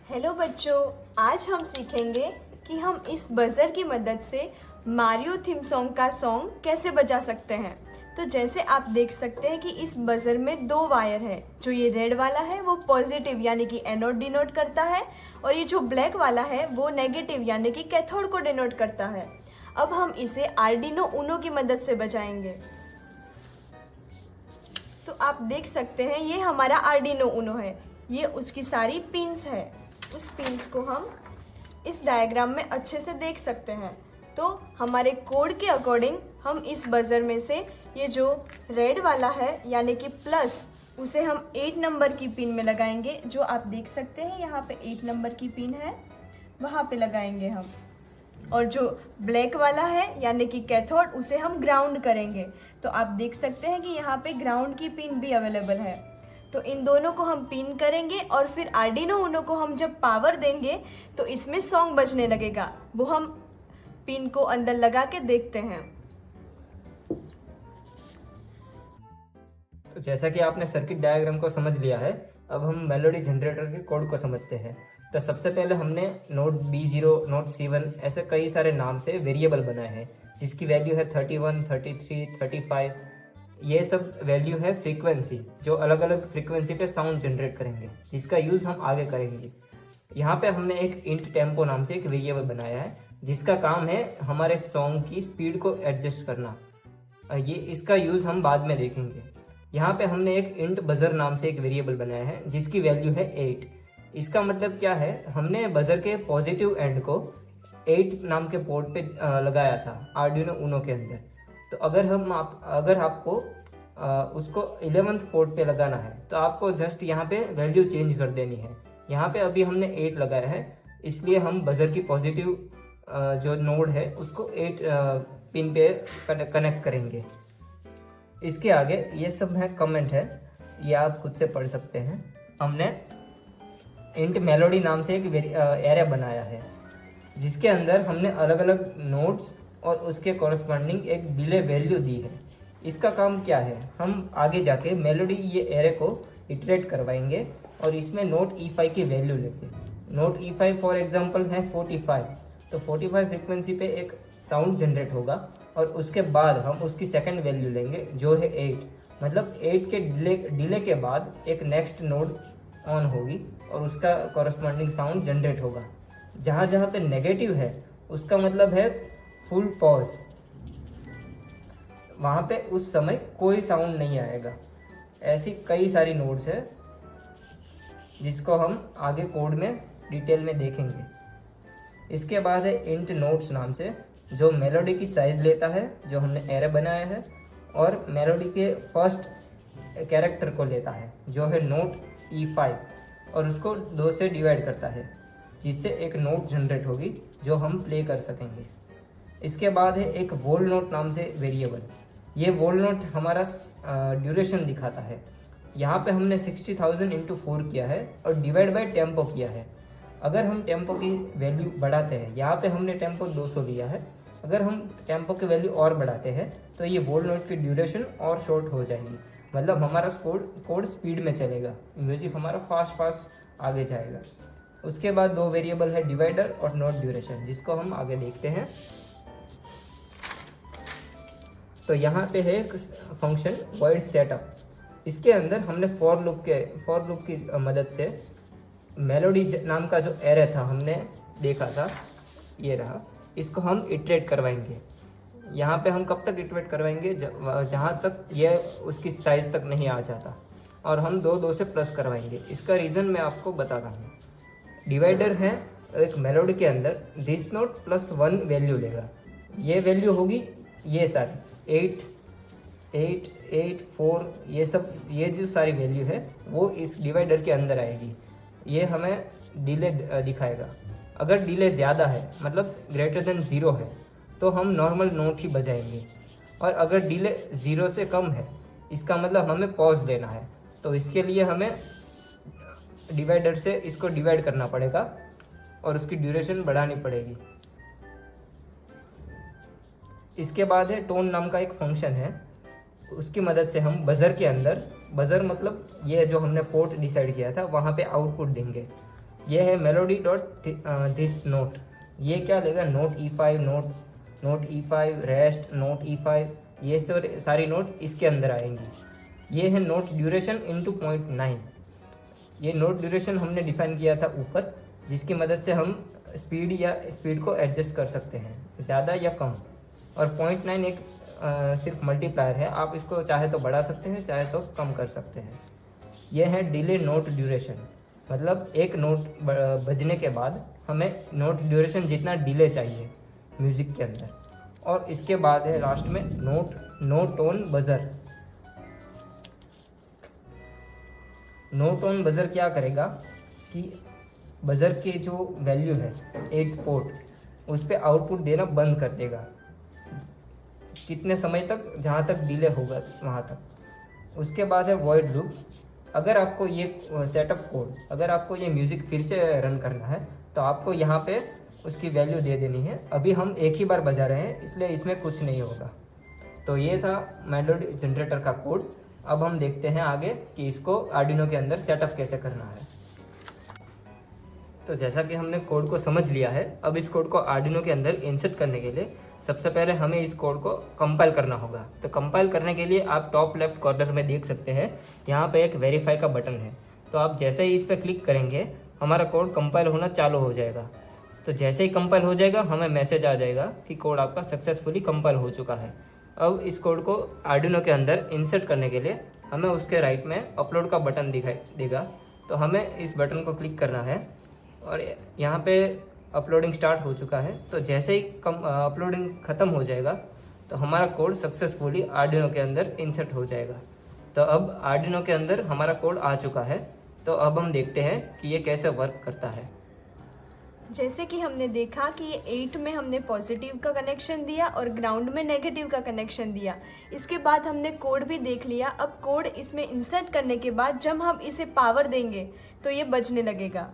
Hello बच्चों, आज हम सीखेंगे कि हम इस बजर की मदद से मारियो थीम सॉन्ग का सॉन्ग कैसे बजा सकते हैं। तो जैसे आप देख सकते हैं कि इस बजर में दो वायर है। जो ये रेड वाला है वो पॉजिटिव यानी कि एनोड डिनोट करता है, और ये जो ब्लैक वाला है वो नेगेटिव यानी कि कैथोड को डिनोट करता है। अब हम इसे आर्डिनो उनो की मदद से बजाएंगे। तो आप देख सकते हैं ये हमारा आर्डिनो उनो है, ये उसकी सारी पिंस है। उस पिंस को हम इस डायग्राम में अच्छे से देख सकते हैं। तो हमारे कोड के अकॉर्डिंग हम इस बजर में से ये जो रेड वाला है यानी कि प्लस, उसे हम 8 नंबर की पिन में लगाएंगे। जो आप देख सकते हैं यहाँ पे 8 नंबर की पिन है, वहाँ पे लगाएंगे हम। और जो ब्लैक वाला है यानी कि कैथोड, उसे हम ग्राउंड करेंगे। तो आप देख सकते हैं कि यहाँ पे ग्राउंड की पिन भी अवेलेबल है। तो इन दोनों को हम पिन करेंगे और फिर आर्डिनो उनो को हम जब पावर देंगे तो इसमें सॉन्ग बजने लगेगा। वो हम पिन को अंदर लगा के देखते हैं। तो जैसा कि आपने सर्किट डायग्राम को समझ लिया है, अब हम मेलोडी जनरेटर के कोड को समझते हैं। तो सबसे पहले हमने नोट B0, नोट C1 ऐसे कई सारे नाम से वेरिएबल बनाए हैं, जिसकी वैल्यू है 31, 33, 35। ये सब वैल्यू है फ्रीक्वेंसी, जो अलग अलग फ्रीक्वेंसी पे साउंड जनरेट करेंगे, जिसका यूज़ हम आगे करेंगे। यहाँ पे हमने एक इंट टेम्पो नाम से एक वेरिएबल बनाया है, जिसका काम है हमारे सॉन्ग की स्पीड को एडजस्ट करना। ये इसका यूज़ हम बाद में देखेंगे। यहाँ पे हमने एक इंट बजर नाम से एक वेरिएबल बनाया है, जिसकी वैल्यू है 8। इसका मतलब क्या है, हमने बजर के पॉजिटिव एंड को 8 नाम के पोर्ट पे लगाया था आर्डिनो उनो के अंदर। तो अगर आपको उसको 11th पोर्ट पे लगाना है तो आपको जस्ट यहाँ पे वैल्यू चेंज कर देनी है। यहाँ पे अभी हमने 8 लगाया है, इसलिए हम बजर की पॉजिटिव जो नोड है उसको 8 पिन पे कनेक्ट करेंगे। इसके आगे ये सब है कमेंट है, ये आप खुद से पढ़ सकते हैं। हमने इंट मेलोडी नाम से एक एरे बनाया है, जिसके अंदर हमने अलग अलग नोट्स और उसके कॉरस्पॉन्डिंग एक डिले वैल्यू दी है। इसका काम क्या है, हम आगे जाके मेलोडी ये एरे को इटरेट करवाएंगे और इसमें नोट E5 की वैल्यू लेंगे। नोट E5 फॉर एग्जांपल है 45, तो 45 फ्रीक्वेंसी पे एक साउंड जनरेट होगा और उसके बाद हम उसकी सेकंड वैल्यू लेंगे जो है 8। मतलब 8 के डिले के बाद एक नेक्स्ट नोड ऑन होगी और उसका कॉरस्पॉन्डिंग साउंड जनरेट होगा। जहाँ जहाँ पे नेगेटिव है उसका मतलब है फुल पॉज, वहाँ पे उस समय कोई साउंड नहीं आएगा। ऐसी कई सारी नोड्स है जिसको हम आगे कोड में डिटेल में देखेंगे। इसके बाद है इंट नोट्स नाम से, जो मेलोडी की साइज लेता है, जो हमने एरे बनाया है, और मेलोडी के फर्स्ट कैरेक्टर को लेता है जो है नोट E5 और उसको 2 से डिवाइड करता है, जिससे एक नोट जनरेट होगी जो हम प्ले कर सकेंगे। इसके बाद है एक वोल नोट नाम से वेरिएबल। ये वोल नोट हमारा ड्यूरेशन दिखाता है। यहाँ पे हमने 60,000 इंटू 4 किया है और डिवाइड बाय टेम्पो किया है। अगर हम टेम्पो की वैल्यू बढ़ाते हैं, यहाँ पे हमने टेम्पो 200 लिया है, अगर हम टेम्पो की वैल्यू और बढ़ाते हैं तो ये वोल नोट की ड्यूरेशन और शॉर्ट हो जाएगी। मतलब हमारा कोड स्पीड में चलेगा, म्यूजिक हमारा फास्ट आगे जाएगा। उसके बाद 2 वेरिएबल है डिवाइडर और नोट ड्यूरेशन, जिसको हम आगे देखते हैं। तो यहाँ पे है एक फंक्शन वॉइड सेटअप। इसके अंदर हमने फॉर लूप की मदद से मेलोडी नाम का जो एरे था हमने देखा था, ये रहा, इसको हम इटरेट करवाएंगे। यहाँ पे हम कब तक इटरेट करवाएंगे, जहाँ तक ये उसकी साइज तक नहीं आ जाता, और हम 2 से प्लस करवाएंगे। इसका रीज़न मैं आपको बताता हूँ। डिवाइडर है एक मेलोडी के अंदर दिस नोट प्लस 1 वैल्यू लेगा। ये वैल्यू होगी ये सारी 8, 8, 8, 4, ये जो सारी वैल्यू है वो इस डिवाइडर के अंदर आएगी। ये हमें डिले दिखाएगा। अगर डिले ज़्यादा है, मतलब ग्रेटर देन 0 है, तो हम नॉर्मल नोट ही बजाएंगे। और अगर डिले 0 से कम है, इसका मतलब हमें पॉज लेना है, तो इसके लिए हमें डिवाइडर से इसको डिवाइड करना पड़ेगा और उसकी ड्यूरेशन बढ़ानी पड़ेगी। इसके बाद है टोन नाम का एक फंक्शन है, उसकी मदद से हम बजर के अंदर, बजर मतलब ये जो हमने पोर्ट डिसाइड किया था, वहाँ पे आउटपुट देंगे। ये है मेलोडी डॉट दिस नोट। ये क्या लेगा, note E5, note E5, rest, note E5, ये सारी नोट इसके अंदर आएंगी। ये है नोट ड्यूरेशन इनटू 0.9। ये नोट ड्यूरेशन हमने डिफाइन किया था ऊपर, जिसकी मदद से हम स्पीड को एडजस्ट कर सकते हैं, ज़्यादा या कम। और 0.9 एक सिर्फ मल्टीप्लायर है, आप इसको चाहे तो बढ़ा सकते हैं, चाहे तो कम कर सकते हैं। यह है डिले नोट ड्यूरेशन, मतलब एक नोट बजने के बाद हमें नोट ड्यूरेशन जितना डिले चाहिए म्यूज़िक के अंदर। और इसके बाद है लास्ट में no tone buzzer. No tone buzzer क्या करेगा कि बजर के जो वैल्यू है 8th पोर्ट, उस पर आउटपुट देना बंद कर देगा कितने समय तक, जहाँ तक डिले होगा वहाँ तक। उसके बाद है वॉइड लूप। अगर आपको ये सेटअप कोड, अगर आपको ये म्यूज़िक फिर से रन करना है तो आपको यहाँ पे उसकी वैल्यू दे देनी है। अभी हम एक ही बार बजा रहे हैं, इसलिए इसमें कुछ नहीं होगा। तो ये था मेलोडी जनरेटर का कोड। अब हम देखते हैं आगे कि इसको आर्डिनो के अंदर सेटअप कैसे करना है। तो जैसा कि हमने कोड को समझ लिया है, अब इस कोड को आर्डिनो के अंदर इंसर्ट करने के लिए सबसे पहले हमें इस कोड को कंपाइल करना होगा। तो कंपाइल करने के लिए आप टॉप लेफ्ट कॉर्नर में देख सकते हैं, यहाँ पे एक वेरीफाई का बटन है। तो आप जैसे ही इस पर क्लिक करेंगे हमारा कोड कंपाइल होना चालू हो जाएगा। तो जैसे ही कंपाइल हो जाएगा हमें मैसेज आ जाएगा कि कोड आपका सक्सेसफुली कंपाइल हो चुका है। अब इस कोड को आर्डिनो के अंदर इंसर्ट करने के लिए हमें उसके राइट में अपलोड का बटन दिखाई देगा। तो हमें इस बटन को क्लिक करना है और यहाँ पे अपलोडिंग स्टार्ट हो चुका है। तो जैसे ही अपलोडिंग ख़त्म हो जाएगा तो हमारा कोड सक्सेसफुली आर्डिनो के अंदर इंसर्ट हो जाएगा। तो अब आर्डिनो के अंदर हमारा कोड आ चुका है। तो अब हम देखते हैं कि ये कैसे वर्क करता है। जैसे कि हमने देखा कि ये 8 में हमने पॉजिटिव का कनेक्शन दिया और ग्राउंड में नेगेटिव का कनेक्शन दिया। इसके बाद हमने कोड भी देख लिया। अब कोड इसमें इंसर्ट करने के बाद जब हम इसे पावर देंगे तो ये बजने लगेगा।